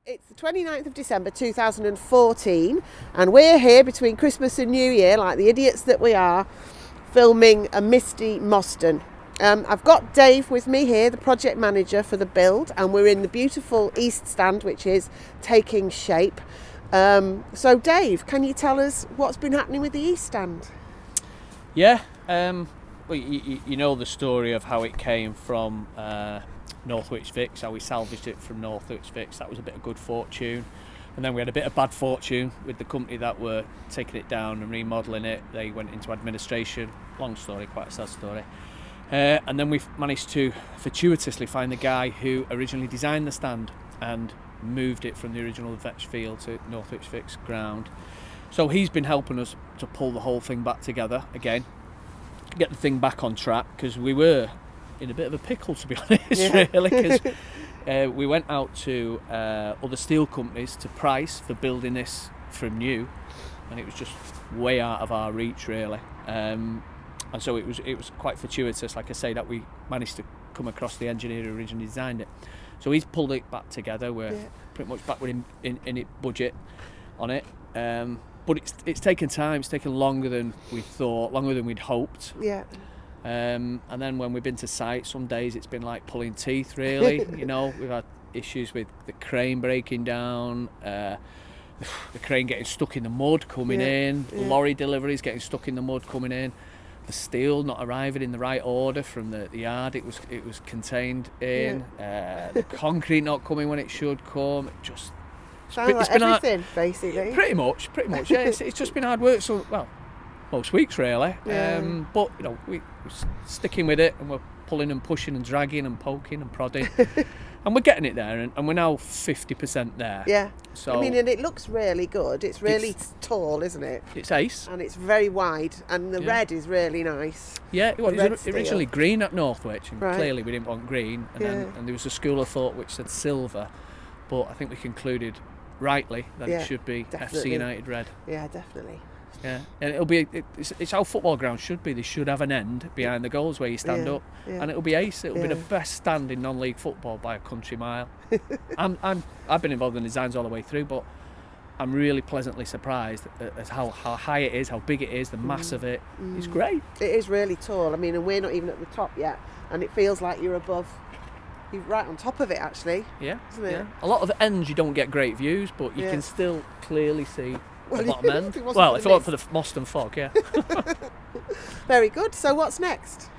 It's the 29th of December 2014 and we're here between Christmas and New Year, like the idiots that we are, filming a Misty Moston. I've got Dave with me here, the project manager for the build, and we're in the beautiful East Stand, which is taking shape. So Dave, can you tell us what's been happening with the East Stand? Yeah, well, you know the story of how it came from Northwich Fix, how we salvaged it from Northwich Fix. That was a bit of good fortune, and then we had a bit of bad fortune with the company that were taking it down and remodelling it. They went into administration. Long story, quite a sad story. And then we managed to fortuitously find the guy who originally designed the stand and moved it from the original Vetch Field to Northwich Fix ground. So he's been helping us to pull the whole thing back together again, get the thing back on track, because we were in a bit of a pickle, to be honest, really, because we went out to other steel companies to price for building this from new, and it was just way out of our reach, really. And so it was quite fortuitous, like I say, that we managed to come across the engineer who originally designed it. So he's pulled it back together. We're pretty much back with him in it budget on it. But it's taken time. It's taken longer than we thought, longer than we'd hoped. Yeah. And then when we've been to site, some days it's been like pulling teeth, really. You know, we've had issues with the crane breaking down, the crane getting stuck in the mud coming in, the lorry deliveries getting stuck in the mud coming in, the steel not arriving in the right order from the yard it was contained in, the concrete not coming when it should come. It's been everything, basically. Pretty much, yeah. It's just been hard work. So, well, most weeks really. Yeah. But you know, we're sticking with it, and we're pulling and pushing and dragging and poking and prodding, and we're getting it there. And we're now 50% there. Yeah. So I mean, and it looks really good. It's really tall, isn't it? It's ace. And it's very wide, and the red is really nice. Yeah, it was red originally green at Northwich, and Right. clearly we didn't want green. And then there was a school of thought which said silver, but I think we concluded rightly that it should be definitely. FC United red. Yeah, definitely. Yeah, and it'll be it's how football grounds should be. They should have an end behind the goals where you stand up, and it'll be ace. It'll be the best stand in non-league football by a country mile. I've been involved in designs all the way through, but I'm really pleasantly surprised at how high it is, how big it is, the mass of it. It's great. It is really tall. I mean, and we're not even at the top yet, and it feels like you're right on top of it, actually. Yeah, isn't it? Yeah. A lot of the ends you don't get great views, but you can still clearly see the bottom end. If it wasn't for the Moston fog, yeah. Very good. So what's next?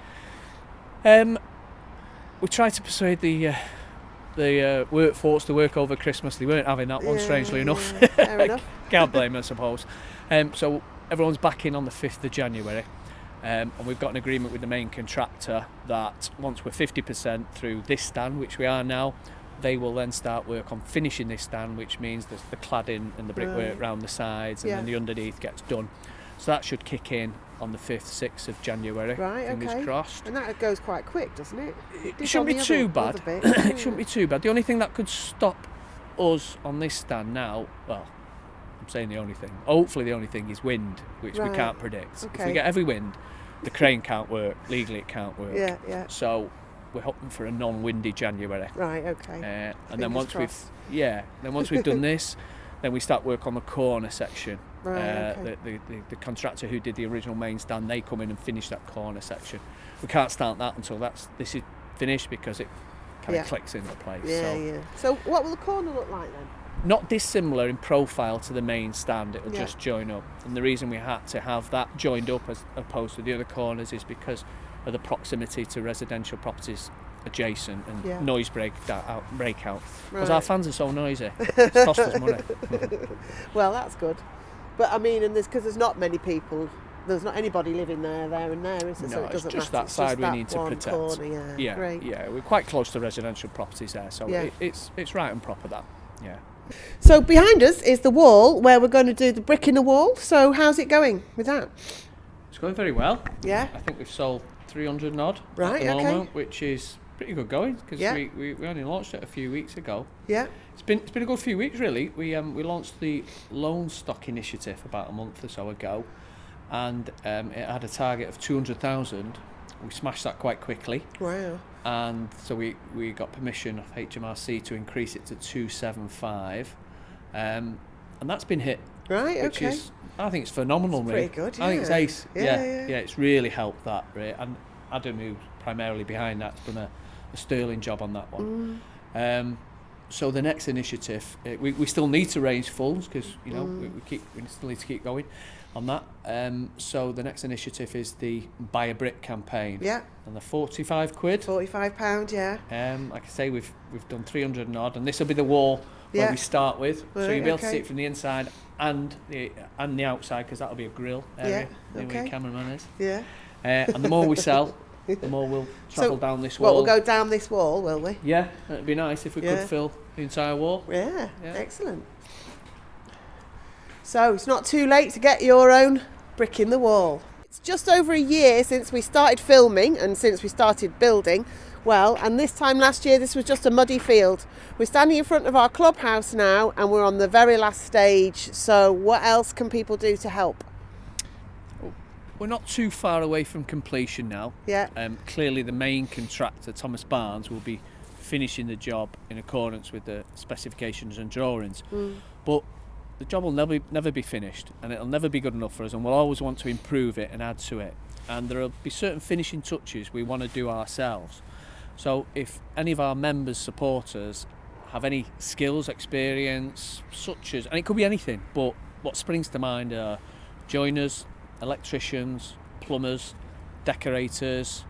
We tried to persuade the workforce to work over Christmas. They weren't having that one, strangely enough. Fair enough. Can't blame them, I suppose. So everyone's back in on the 5th of January. And we've got an agreement with the main contractor that once we're 50% through this stand, which we are now, they will then start work on finishing this stand, which means the cladding and the brickwork around the sides, and then the underneath gets done. So that should kick in on the 5th, 6th of January. Right, fingers crossed. And that goes quite quick, doesn't it? It shouldn't be too bad. It shouldn't be too bad. The only thing that could stop us on this stand now, well, I'm saying the only thing, hopefully the only thing is wind, which we can't predict. Okay. If we get heavy wind, the crane can't work, legally it can't work. Yeah. So we're hoping for a non-windy January. Right, okay. And then once we've done this, then we start work on the corner section. Right, okay. The contractor who did the original main stand, they come in and finish that corner section. We can't start that until this is finished, because it kind of clicks into place. So what will the corner look like then? Not dissimilar in profile to the main stand. It'll just join up, and the reason we had to have that joined up as opposed to the other corners is because of the proximity to residential properties adjacent and noise breakout, because our fans are so noisy. It's cost us money. Well, that's good, but I mean, and because there's not many people, there's not anybody living there and there, is there? No, so it doesn't it's just matter. that side just we that need to one protect. Corner, Great. Yeah, we're quite close to residential properties there, so it's right and proper, that. Yeah. So behind us is the wall where we're going to do the brick in the wall. So how's it going with that? It's going very well. Yeah. I think we've sold 300 and odd right, at the moment, which is pretty good going, because we only launched it a few weeks ago. Yeah. It's been a good few weeks, really. We launched the loan stock initiative about a month or so ago, and it had a target of 200,000, we smashed that quite quickly. Wow. And so we got permission of HMRC to increase it to 275, and that's been hit. Right, which okay. is, I think it's phenomenal. It's really. pretty good, I think it's yeah. ace. Yeah. It's really helped that, right? And Adam, who's primarily behind that, has done a sterling job on that one. So the next initiative, we still need to raise funds because we still need to keep going on that. So the next initiative is the Buy a Brick campaign. Yeah. And the £45. £45, yeah. Like I say, we've done 300 and odd, and this will be the wall where we start with. Right, so you'll be able to okay. see it from the inside and the outside, because that'll be a grill area. Yeah, Where the cameraman is. Yeah. And the more we sell, the more we'll travel down this wall. Well, we'll go down this wall, will we? Yeah, it'd be nice if we could fill the entire wall. Yeah, excellent. So it's not too late to get your own brick in the wall. It's just over a year since we started filming and since we started building. Well, and this time last year this was just a muddy field. We're standing in front of our clubhouse now and we're on the very last stage. So what else can people do to help? We're not too far away from completion now. Yeah. Clearly the main contractor, Thomas Barnes, will be finishing the job in accordance with the specifications and drawings. But the job will never be finished, and it'll never be good enough for us, and we'll always want to improve it and add to it. And there will be certain finishing touches we want to do ourselves. So if any of our members, supporters, have any skills, experience, such as, and it could be anything, but what springs to mind are joiners, electricians, plumbers, decorators,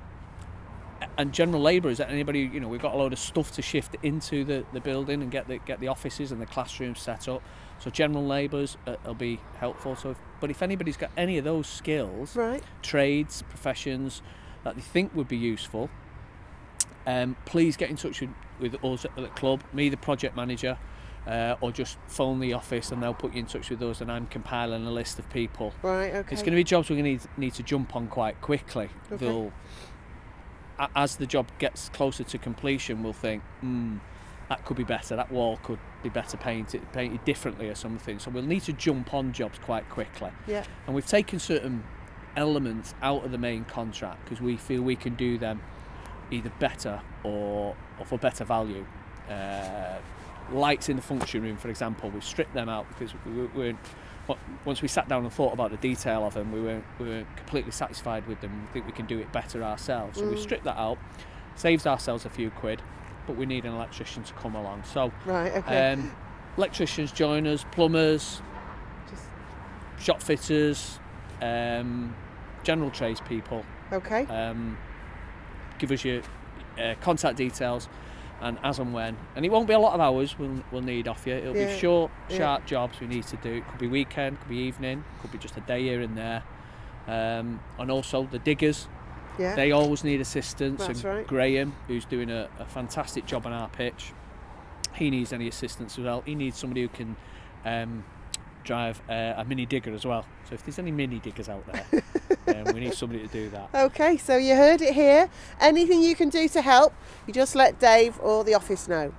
and general labourers. Anybody, we've got a load of stuff to shift into the building and get the offices and the classrooms set up. So general labourers will be helpful. But if anybody's got any of those skills, right, trades, professions that they think would be useful, please get in touch with us at the club, me, the project manager, or just phone the office and they'll put you in touch with us, and I'm compiling a list of people. Right, okay. It's going to be jobs we're going to need to jump on quite quickly. Okay. As the job gets closer to completion, we'll think, that could be better, that wall could be better painted differently or something. So we'll need to jump on jobs quite quickly. Yeah. And we've taken certain elements out of the main contract because we feel we can do them either better or for better value. Lights in the function room, for example, we've stripped them out because once we sat down and thought about the detail of them, we weren't completely satisfied with them. We think we can do it better ourselves. So we've stripped that out, saves ourselves a few quid, but we need an electrician to come along. So, right, okay. Electricians, joiners, plumbers, shop fitters, general tradespeople. Okay. Give us your contact details, and as and when, and it won't be a lot of hours we'll need off you. It'll be short, sharp jobs we need to do. It could be weekend, could be evening, could be just a day here and there. And also the diggers, they always need assistance. That's and right. Graham, who's doing a fantastic job on our pitch, he needs any assistance as well. He needs somebody who can drive a mini digger as well. So if there's any mini diggers out there, we need somebody to do that. Okay, so you heard it here. Anything you can do to help, you just let Dave or the office know.